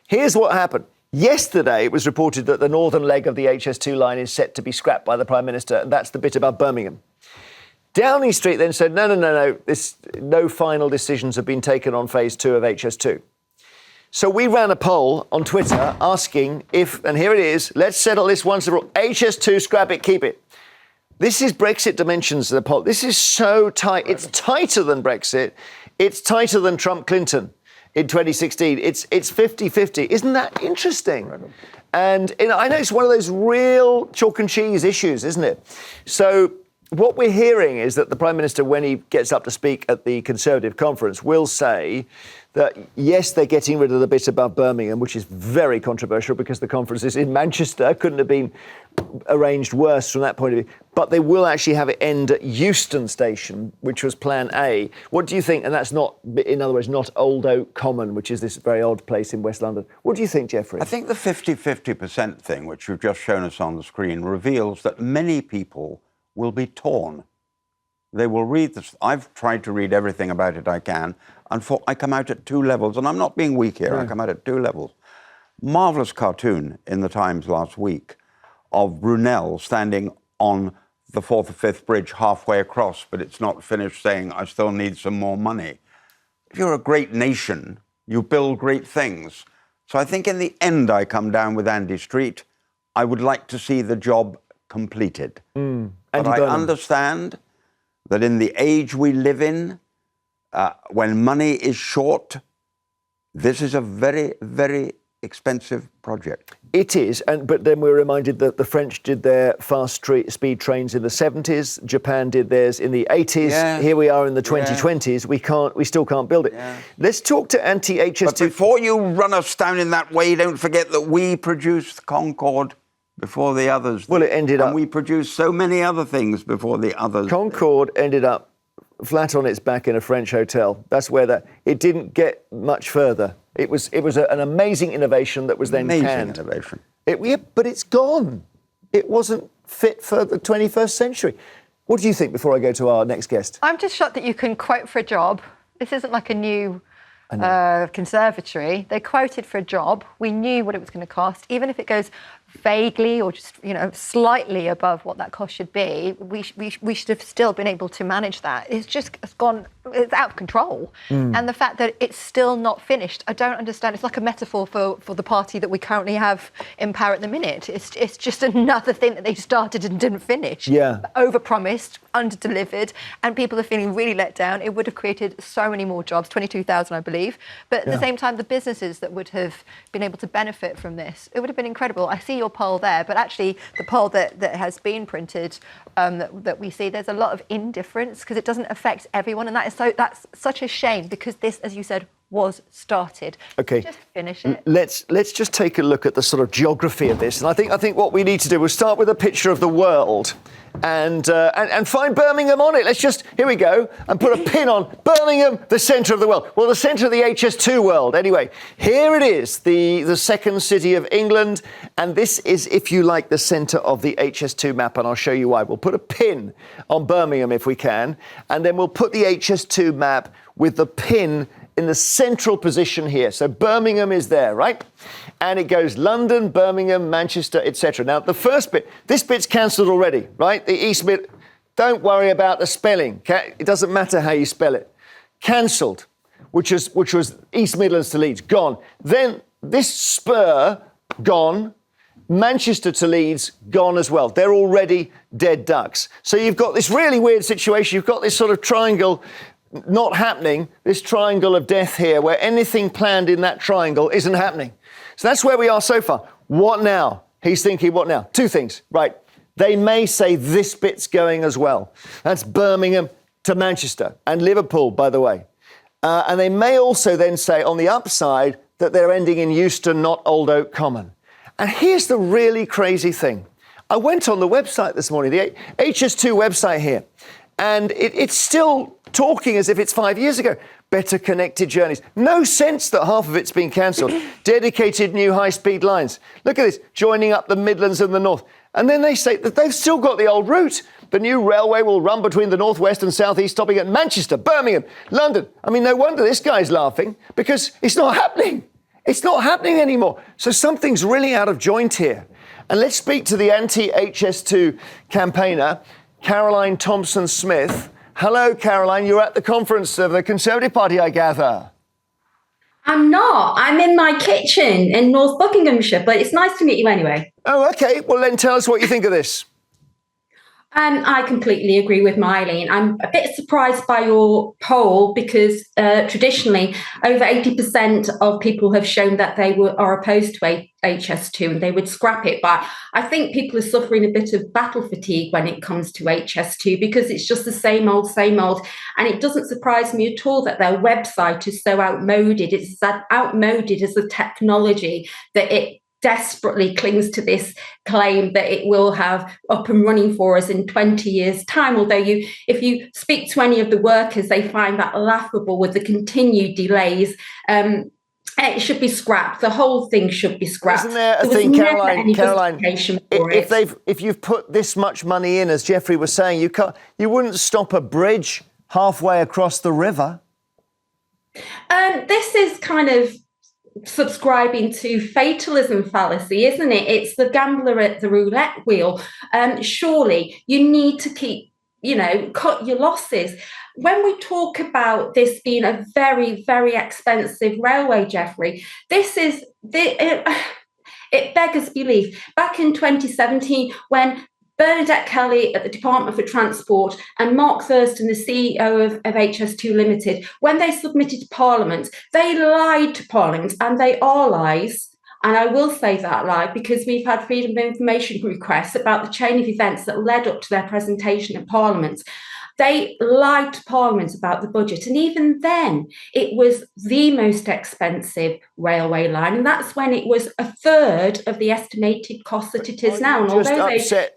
Here's what happened. Yesterday, it was reported that the northern leg of the HS2 line is set to be scrapped by the Prime Minister, and that's the bit above Birmingham. Downing Street then said, no, no final decisions have been taken on phase 2 of HS2. So we ran a poll on Twitter asking if, and here it is, let's settle this once and for all, HS2, scrap it, keep it. This is Brexit dimensions of the poll. This is so tight. It's tighter than Brexit. It's tighter than Trump-Clinton in 2016. It's 50-50. Isn't that interesting? And I know it's one of those real chalk and cheese issues, isn't it? So what we're hearing is that the Prime Minister, when he gets up to speak at the Conservative conference, will say that, yes, they're getting rid of the bit above Birmingham, which is very controversial because the conference is in Manchester. Couldn't have been arranged worse from that point of view. But they will actually have it end at Euston Station, which was Plan A. What do you think? And that's not, in other words, not Old Oak Common, which is this very odd place in West London. What do you think, Geoffrey? I think the 50% thing, which you've just shown us on the screen, reveals that many people will be torn. They will read this. I've tried to read everything about it I can, and I come out at 2 levels, and I'm not being weak here, I come out at 2 levels. Marvellous cartoon in the Times last week of Brunel standing on the 4th or 5th bridge halfway across, but it's not finished, saying, I still need some more money. If you're a great nation, you build great things. So I think in the end I come down with Andy Street. I would like to see the job completed. But I understand that in the age we live in, when money is short, this is a very, very expensive project. It is, but then we're reminded that the French did their fast-speed trains in the 70s, Japan did theirs in the 80s. Yeah. Here we are in the 2020s. We still can't build it. Yeah. Let's talk to anti-HS2. But before you run us down in that way, don't forget that we produced Concorde before the others. Well, it ended up... And we produced so many other things before the others. Concorde ended up flat on its back in a French hotel. That's where it didn't get much further. It was an amazing innovation that was then canned. Innovation. But it's gone. It wasn't fit for the 21st century. What do you think before I go to our next guest? I'm just shocked that you can quote for a job. This isn't like a new conservatory. They quoted for a job. We knew what it was going to cost. Even if it goes vaguely or just, slightly above what that cost should be, we should have still been able to manage that. It's out of control. And the fact that it's still not finished, I don't understand. It's like a metaphor for the party that we currently have in power at the minute. It's just another thing that they started and didn't finish. Yeah. Over-promised, under-delivered, and people are feeling really let down. It would have created so many more jobs, 22,000, I believe. But at the same time, the businesses that would have been able to benefit from this, it would have been incredible. I see your poll there, but actually the poll that has been printed that we see, there's a lot of indifference because it doesn't affect everyone, and that's such a shame because this, as you said, was started. Okay. Just finish it. Let's just take a look at the sort of geography of this, and I think what we need to do, we'll start with a picture of the world and find Birmingham on it. Here we go, and put a pin on Birmingham, the centre of the world. Well, the centre of the HS2 world. Anyway, here it is, the second city of England, and this is, if you like, the centre of the HS2 map, and I'll show you why. We'll put a pin on Birmingham if we can, and then we'll put the HS2 map with the pin in the central position here. So Birmingham is there, right? And it goes London, Birmingham, Manchester, etc. Now, the first bit, this bit's cancelled already, right? The East Mid, don't worry about the spelling. It doesn't matter how you spell it. Cancelled, which was East Midlands to Leeds, gone. Then this spur, gone. Manchester to Leeds, gone as well. They're already dead ducks. So you've got this really weird situation. You've got this sort of triangle not happening, this triangle of death here, where anything planned in that triangle isn't happening. So that's where we are so far. What now? He's thinking, what now? 2 things, right? They may say this bit's going as well. That's Birmingham to Manchester and Liverpool, by the way. And they may also then say on the upside that they're ending in Euston, not Old Oak Common. And here's the really crazy thing. I went on the website this morning, the HS2 website here, and it's still talking as if it's 5 years ago. Better connected journeys. No sense that half of it's been cancelled. Dedicated new high-speed lines. Look at this, joining up the Midlands and the North. And then they say that they've still got the old route. The new railway will run between the North West and South East, stopping at Manchester, Birmingham, London. I mean, no wonder this guy's laughing, because it's not happening. It's not happening anymore. So something's really out of joint here. And let's speak to the anti-HS2 campaigner, Caroline Thompson-Smith. Hello, Caroline. You're at the conference of the Conservative Party, I gather. I'm not. I'm in my kitchen in North Buckinghamshire, but it's nice to meet you anyway. Oh, OK. Well, then tell us what you think of this. I completely agree with Myleene. I'm a bit surprised by your poll because traditionally over 80% of people have shown that they are opposed to HS2 and they would scrap it. But I think people are suffering a bit of battle fatigue when it comes to HS2 because it's just the same old, same old. And it doesn't surprise me at all that their website is so outmoded. It's as outmoded as the technology that it desperately clings to this claim that it will have up and running for us in 20 years' time. Although if you speak to any of the workers, they find that laughable with the continued delays. It should be scrapped. The whole thing should be scrapped. Isn't there a thing, Caroline, if you've put this much money in, as Jeffrey was saying, you wouldn't stop a bridge halfway across the river? This is kind of subscribing to fatalism fallacy, isn't it? It's the gambler at the roulette wheel. Surely you need to keep, cut your losses. When we talk about this being a very, very expensive railway, Jeffrey, it beggars belief. Back in 2017, when Bernadette Kelly at the Department for Transport and Mark Thurston, the CEO of HS2 Limited, when they submitted to Parliament, they lied to Parliament, and they are lies. And I will say that lie because we've had freedom of information requests about the chain of events that led up to their presentation at Parliament. They lied to Parliament about the budget. And even then, it was the most expensive railway line. And that's when it was a third of the estimated cost that it is now.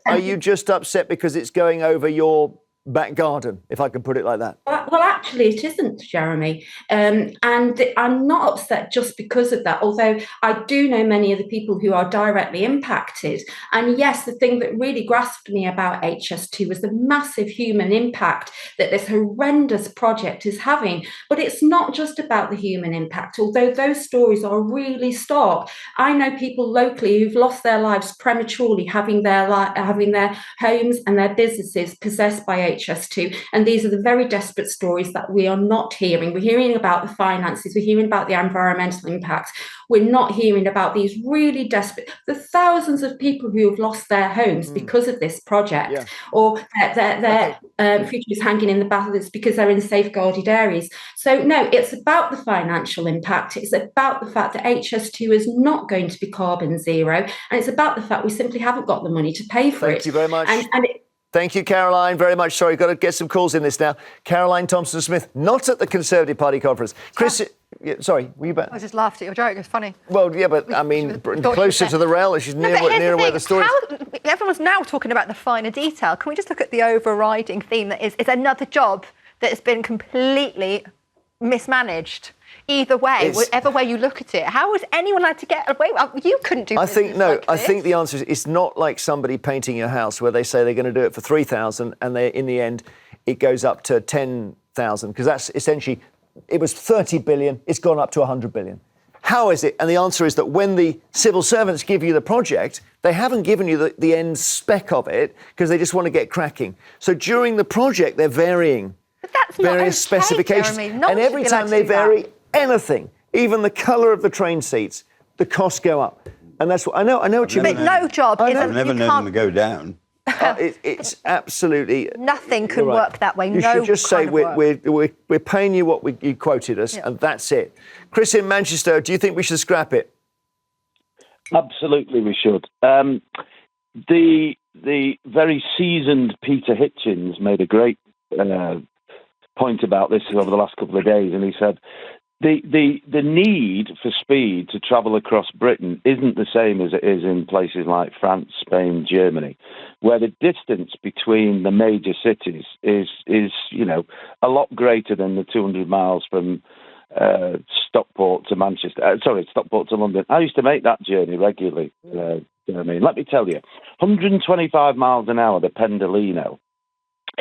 Are you just upset because it's going over your back garden, if I can put it like that? Well, actually, it isn't, Jeremy. And I'm not upset just because of that, although I do know many of the people who are directly impacted. And yes, the thing that really grasped me about HS2 was the massive human impact that this horrendous project is having. But it's not just about the human impact, although those stories are really stark. I know people locally who've lost their lives prematurely, having their homes and their businesses possessed by HS2, and these are the very desperate stories that we are not hearing. We're hearing about the finances, we're hearing about the environmental impacts, we're not hearing about these really desperate, the thousands of people who have lost their homes because of this project, or their future is hanging in the balance because they're in safeguarded areas. So no, it's about the financial impact, it's about the fact that HS2 is not going to be carbon zero, and it's about the fact we simply haven't got the money to pay for it. Thank you very much. Thank you, Caroline, very much. Sorry, got to get some calls in this now. Caroline Thompson-Smith, not at the Conservative Party conference. Chris, sorry, were you back? I just laughed at your joke. It's funny. Well, yeah, but I mean, closer to the rail. She's near where the story is. Everyone's now talking about the finer detail. Can we just look at the overriding theme that is another job that has been completely mismanaged? Either way, whatever way you look at it, how was anyone allowed to get away? You couldn't do. I think the answer is it's not like somebody painting your house where they say they're going to do it for 3,000 and in the end it goes up to 10,000 because that's essentially it was 30 billion, it's gone up to 100 billion. How is it? And the answer is that when the civil servants give you the project, they haven't given you the end spec of it because they just want to get cracking. So during the project, they're varying various specifications, and every time they vary anything, even the colour of the train seats, the costs go up. And that's what I know what you mean. But no job is I've never known them to go down. It's absolutely nothing can work that way. You should just say we're paying you what you quoted us, and that's it. Chris in Manchester, do you think we should scrap it? Absolutely, we should. The very seasoned Peter Hitchens made a great point about this over the last couple of days, and he said the need for speed to travel across Britain isn't the same as it is in places like France, Spain, Germany, where the distance between the major cities is a lot greater than the 200 miles from Stockport to Manchester. Stockport to London. I used to make that journey regularly. Let me tell you, 125 miles an hour, the Pendolino.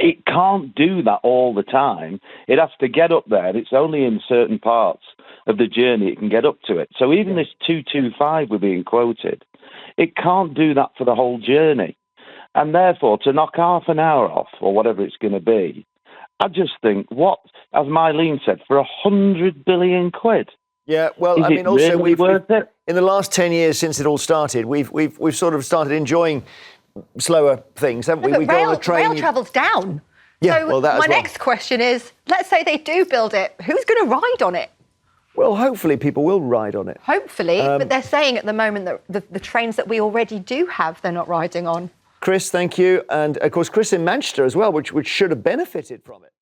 it can't do that all the time. It has to get up there. It's only in certain parts of the journey it can get up to it. So even this 225 we're being quoted, it can't do that for the whole journey. And therefore, to knock half an hour off, or whatever it's going to be, I just think, what, as Myleene said, for 100 billion quid? Yeah, well, Is I mean, it also really worth it? in the last 10 years since it all started, we've sort of started enjoying slower things, haven't we? But We go on a train. rail travel's down. Yeah, so well, that as my well. next question is, let's say they do build it. Who's going to ride on it? Well, hopefully people will ride on it. Hopefully, but they're saying at the moment that the trains that we already do have, they're not riding on. Chris, thank you. And, of course, Chris in Manchester as well, which should have benefited from it.